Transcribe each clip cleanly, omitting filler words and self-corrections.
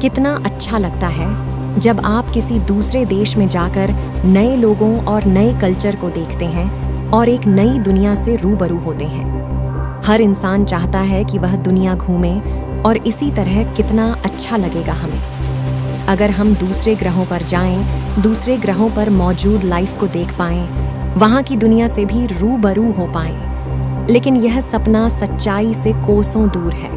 कितना अच्छा लगता है जब आप किसी दूसरे देश में जाकर नए लोगों और नए कल्चर को देखते हैं और एक नई दुनिया से रूबरू होते हैं। हर इंसान चाहता है कि वह दुनिया घूमे और इसी तरह कितना अच्छा लगेगा हमें अगर हम दूसरे ग्रहों पर जाएं, दूसरे ग्रहों पर मौजूद लाइफ को देख पाएं, वहाँ की दुनिया से भी रूबरू हो पाएं। लेकिन यह सपना सच्चाई से कोसों दूर है,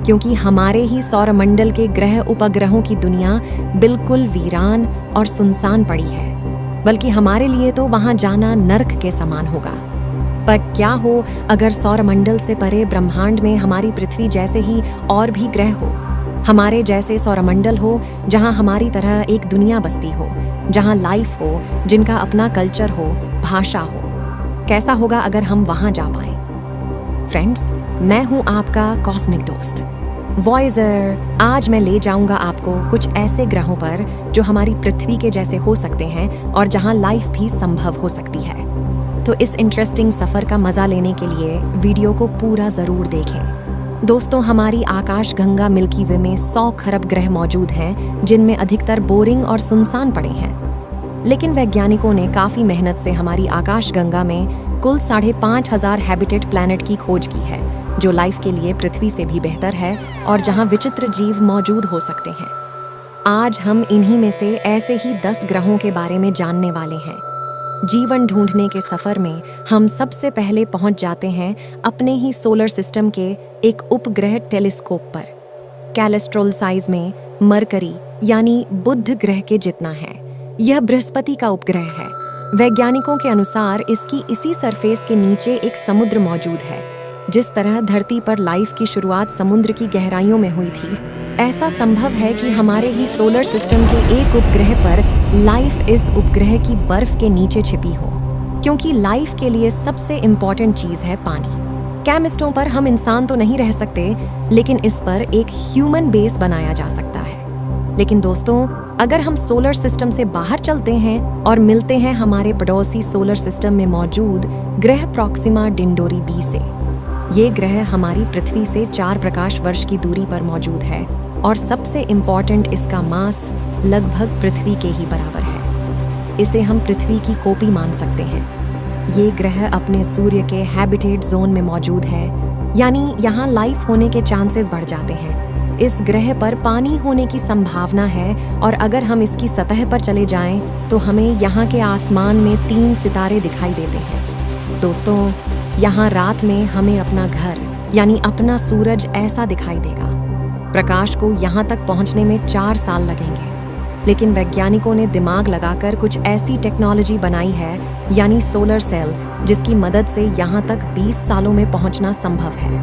क्योंकि हमारे ही सौरमंडल के ग्रह उपग्रहों की दुनिया बिल्कुल वीरान और सुनसान पड़ी है, बल्कि हमारे लिए तो वहां जाना नर्क के समान होगा। पर क्या हो अगर सौरमंडल से परे ब्रह्मांड में हमारी पृथ्वी जैसे ही और भी ग्रह हो, हमारे जैसे सौरमंडल हो जहां हमारी तरह एक दुनिया बसती हो, जहां लाइफ हो, जिनका अपना कल्चर हो, भाषा हो। कैसा होगा अगर हम वहां जा पाएं? फ्रेंड्स, मैं हूं आपका कॉस्मिक दोस्त वॉयजर। आज मैं ले जाऊंगा आपको कुछ ऐसे ग्रहों पर जो हमारी पृथ्वी के जैसे हो सकते हैं और जहां लाइफ भी संभव हो सकती है। तो इस इंटरेस्टिंग सफर का मजा लेने के लिए वीडियो को पूरा जरूर देखें। दोस्तों, हमारी आकाश गंगा मिल्की वे में 100 खरब ग्रह मौजूद हैं, जिनमें अधिकतर बोरिंग और सुनसान पड़े हैं। लेकिन वैज्ञानिकों ने काफी मेहनत से हमारी आकाश गंगा में कुल 5,500 हैबिटेट प्लैनेट की खोज की है, जो लाइफ के लिए पृथ्वी से भी बेहतर है और जहां विचित्र जीव मौजूद हो सकते हैं। आज हम इन्हीं में से ऐसे ही 10 ग्रहों के बारे में जानने वाले हैं। जीवन ढूंढने के सफर में हम सबसे पहले पहुंच जाते हैं अपने ही सोलर सिस्टम के एक उपग्रह टेलीस्कोप पर। कैलेस्ट्रोल साइज में मरकरी यानी बुध ग्रह के जितना है। यह बृहस्पति का उपग्रह है। वैज्ञानिकों के अनुसार इसकी इसी सरफेस के नीचे एक समुद्र मौजूद है। जिस तरह धरती पर लाइफ की शुरुआत समुद्र की गहराइयों में हुई थी, ऐसा संभव है कि हमारे ही सोलर सिस्टम के एक उपग्रह पर लाइफ इस उपग्रह की बर्फ के नीचे छिपी हो, क्योंकि लाइफ के लिए सबसे इम्पोर्टेंट चीज है पानी। केमिस्टों पर हम इंसान तो नहीं रह सकते, लेकिन इस पर एक ह्यूमन बेस बनाया जा सकता है। लेकिन दोस्तों, अगर हम सोलर सिस्टम से बाहर चलते हैं और मिलते हैं हमारे पड़ोसी सोलर सिस्टम में मौजूद ग्रह प्रॉक्सिमा डिंडोरी बी से। ये ग्रह हमारी पृथ्वी से 4 प्रकाश वर्ष की दूरी पर मौजूद है और सबसे इम्पॉर्टेंट, इसका मास लगभग पृथ्वी के ही बराबर है। इसे हम पृथ्वी की कॉपी मान सकते हैं। ये ग्रह अपने सूर्य के हैबिटेट जोन में मौजूद है, यानी यहाँ लाइफ होने के चांसेस बढ़ जाते हैं। इस ग्रह पर पानी होने की संभावना है और अगर हम इसकी सतह पर चले जाएं, तो हमें यहाँ के आसमान में 3 सितारे दिखाई देते हैं। दोस्तों, यहाँ रात में हमें अपना घर यानी अपना सूरज ऐसा दिखाई देगा। प्रकाश को यहाँ तक पहुँचने में 4 साल लगेंगे, लेकिन वैज्ञानिकों ने दिमाग लगाकर कुछ ऐसी टेक्नोलॉजी बनाई है, यानी सोलर सेल, जिसकी मदद से यहाँ तक 20 सालों में पहुँचना संभव है।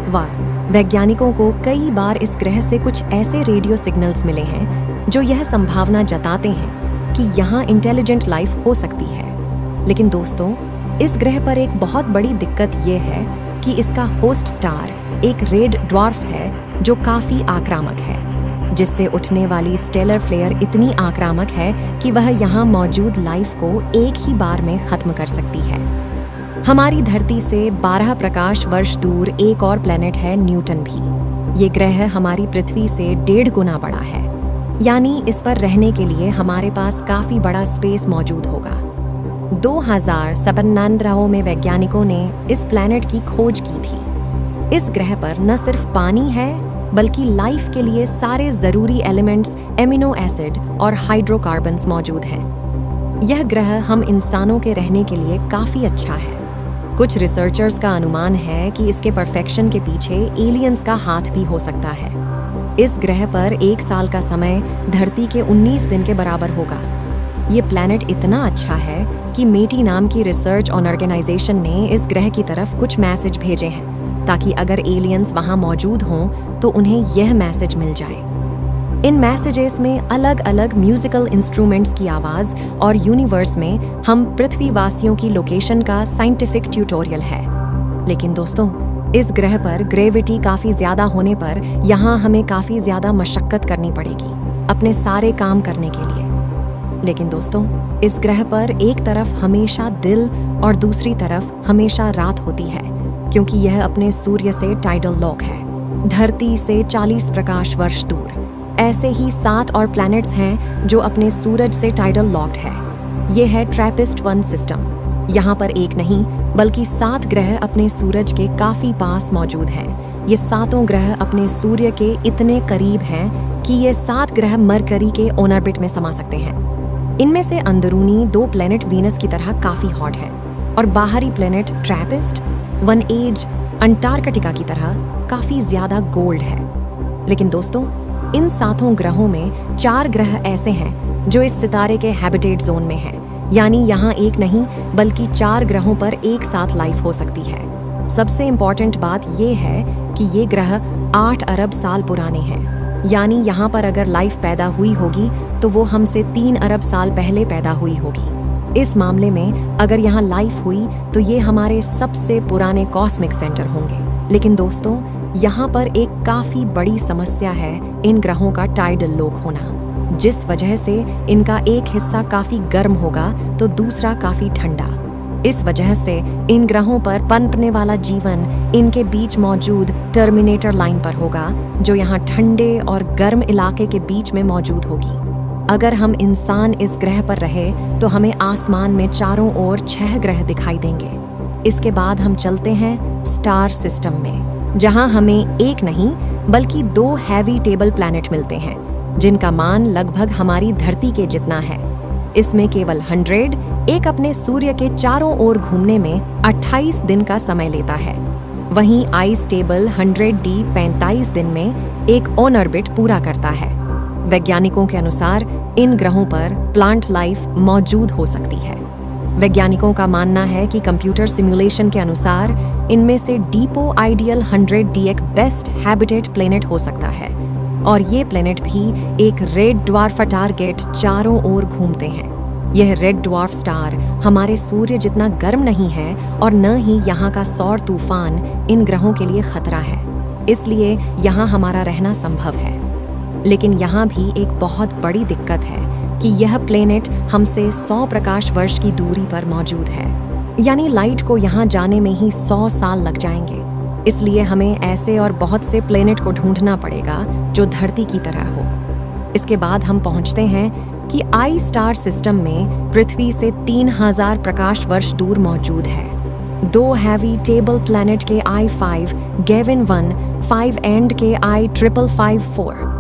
वाह! वैज्ञानिकों को कई बार इस ग्रह से कुछ ऐसे रेडियो सिग्नल्स मिले हैं जो यह संभावना जताते हैं कि यहाँ इंटेलिजेंट लाइफ हो सकती है। लेकिन दोस्तों, इस ग्रह पर एक बहुत बड़ी दिक्कत ये है कि इसका होस्ट स्टार एक रेड ड्वार्फ है जो काफी आक्रामक है, जिससे उठने वाली स्टेलर फ्लेयर इतनी आक्रामक है कि वह यहाँ मौजूद लाइफ को एक ही बार में खत्म कर सकती है। हमारी धरती से 12 प्रकाश वर्ष दूर एक और प्लेनेट है, न्यूटन भी। ये ग्रह हमारी पृथ्वी से 1.5 गुना बड़ा है, यानी इस पर रहने के लिए हमारे पास काफी बड़ा स्पेस मौजूद होगा। 2097 में वैज्ञानिकों ने इस प्लेनेट की खोज की थी। इस ग्रह पर न सिर्फ पानी है, बल्कि लाइफ के लिए सारे जरूरी एलिमेंट्स, एमिनो एसिड और हाइड्रोकार्बन्स मौजूद हैं। यह ग्रह हम इंसानों के रहने के लिए काफी अच्छा है। कुछ रिसर्चर्स का अनुमान है कि इसके परफेक्शन के पीछे एलियंस का हाथ भी हो सकता है। इस ग्रह पर 1 साल का समय धरती के 19 दिन के बराबर होगा। ये प्लैनेट इतना अच्छा है कि मेटी नाम की रिसर्च ऑर्गेनाइजेशन ने इस ग्रह की तरफ कुछ मैसेज भेजे हैं, ताकि अगर एलियंस वहां मौजूद हों तो उन्हें यह मैसेज मिल जाए। इन मैसेजेस में अलग अलग म्यूजिकल इंस्ट्रूमेंट्स की आवाज और यूनिवर्स में हम पृथ्वीवासियों की लोकेशन का साइंटिफिक ट्यूटोरियल है। लेकिन दोस्तों, इस ग्रह पर ग्रेविटी काफी ज्यादा होने पर यहाँ हमें काफी ज्यादा मशक्कत करनी पड़ेगी अपने सारे काम करने के लिए। लेकिन दोस्तों, इस ग्रह पर एक तरफ हमेशा दिन और दूसरी तरफ हमेशा रात होती है, क्योंकि यह अपने सूर्य से टाइडल लॉक है। धरती से 40 प्रकाश वर्ष दूर। ऐसे ही 7 और प्लैनेट्स हैं जो अपने सूरज से टाइडल लॉक्ड है। ये है ट्रैपिस्ट-1 सिस्टम। यहाँ पर एक नहीं बल्कि 7 ग्रह अपने सूरज के काफी पास मौजूद हैं। ये 7 ग्रह अपने सूर्य के इतने करीब हैं कि ये 7 ग्रह मरकरी के ऑर्बिट में समा सकते हैं। इनमें से अंदरूनी 2 प्लैनेट वीनस की तरह काफी हॉट हैं और बाहरी प्लैनेट ट्रैपिस्ट, वन एज, अंटार्कटिका की तरह काफी ज्यादा गोल्ड है। लेकिन दोस्तों, इन 7 ग्रहों में 4 ग्रह ऐसे हैं जो इस सितारे के हैबिटेट जोन में हैं। यानी यहाँ एक नहीं बल्कि 4 ग्रहों पर एक साथ लाइफ हो सकती है। सबसे इम्पॉर्टेंट बात यह है कि ये ग्रह 8 अरब साल पुराने हैं। यानी यहाँ पर अगर लाइफ पैदा हुई होगी तो वो हमसे 3 अरब साल पहले पैदा हुई होगी। इस मामले में अगर यहाँ लाइफ हुई तो ये हमारे सबसे पुराने कॉस्मिक सेंटर होंगे। लेकिन दोस्तों, यहाँ पर एक काफी बड़ी समस्या है इन ग्रहों का टाइडल लॉक होना, जिस वजह से इनका एक हिस्सा काफी गर्म होगा तो दूसरा काफी ठंडा। इस वजह से इन ग्रहों पर पनपने वाला जीवन इनके बीच मौजूद टर्मिनेटर लाइन पर होगा, जो यहाँ ठंडे और गर्म इलाके के बीच में मौजूद होगी। अगर हम इंसान इस ग्रह पर रहे तो हमें आसमान में चारों ओर 6 ग्रह दिखाई देंगे। इसके बाद हम चलते हैं स्टार सिस्टम में, जहाँ हमें एक नहीं बल्कि 2 हैवी टेबल प्लैनेट मिलते हैं जिनका मान लगभग हमारी धरती के जितना है। इसमें केवल 100 एक अपने सूर्य के चारों ओर घूमने में 28 दिन का समय लेता है। वहीं आइस टेबल 100D 45 दिन में एक ऑन ऑर्बिट पूरा करता है। वैज्ञानिकों के अनुसार इन ग्रहों पर प्लांट लाइफ मौजूद हो सकती है। वैज्ञानिकों का मानना है कि कंप्यूटर सिमुलेशन के अनुसार इनमें से डीपो आइडियल 100D एक बेस्ट हैबिटेट प्लेनेट हो सकता है और ये प्लेनेट भी एक रेड ड्वार्फ टारगेट चारों ओर घूमते हैं। यह रेड ड्वार्फ स्टार हमारे सूर्य जितना गर्म नहीं है और न ही यहाँ का सौर तूफान इन ग्रहों के लिए खतरा है, इसलिए यहाँ हमारा रहना संभव है। लेकिन यहाँ भी एक बहुत बड़ी दिक्कत है कि यह प्लेनेट हमसे 100 प्रकाश वर्ष की दूरी पर मौजूद है। यानी लाइट को यहाँ जाने में ही 100 साल लग जाएंगे। इसलिए हमें ऐसे और बहुत से प्लेनेट को ढूंढना पड़ेगा जो धरती की तरह हो। इसके बाद हम पहुंचते हैं कि आई स्टार सिस्टम में पृथ्वी से 3000 प्रकाश वर्ष दूर मौजूद है 2 हैवी टेबल प्लैनेट के I5, गेविन 1, 5 एंड के I555-4।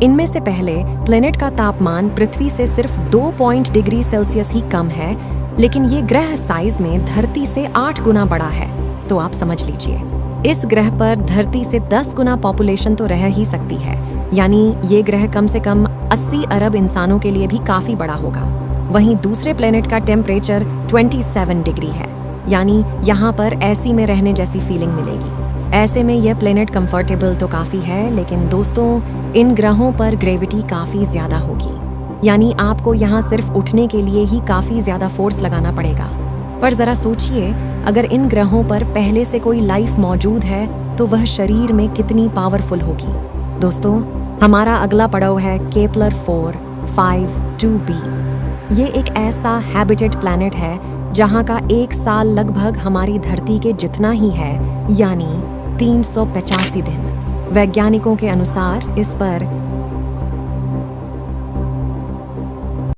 इनमें से पहले प्लैनेट का तापमान पृथ्वी से सिर्फ 2 डिग्री सेल्सियस ही कम है, लेकिन ये ग्रह साइज में धरती से 8 गुना बड़ा है। तो आप समझ लीजिए, इस ग्रह पर धरती से 10 गुना पॉपुलेशन तो रह ही सकती है। यानी ये ग्रह कम से कम 80 अरब इंसानों के लिए भी काफी बड़ा होगा। वहीं दूसरे प्लेनेट का टेम्परेचर 27 डिग्री है, यानी यहाँ पर एसी में रहने जैसी फीलिंग मिलेगी। ऐसे में यह प्लेनेट कंफर्टेबल तो काफी है, लेकिन दोस्तों, इन ग्रहों पर ग्रेविटी काफी ज्यादा होगी। यानी आपको यहाँ सिर्फ उठने के लिए ही काफी ज्यादा फोर्स लगाना पड़ेगा। पर जरा सोचिए, अगर इन ग्रहों पर पहले से कोई लाइफ मौजूद है तो वह शरीर में कितनी पावरफुल होगी। दोस्तों, हमारा अगला पड़ाव है केपलर 452b। ये एक ऐसा हैबिटेट प्लैनेट है जहाँ का एक साल लगभग हमारी धरती के जितना ही है, यानी 385 दिन। वैज्ञानिकों के अनुसार इस पर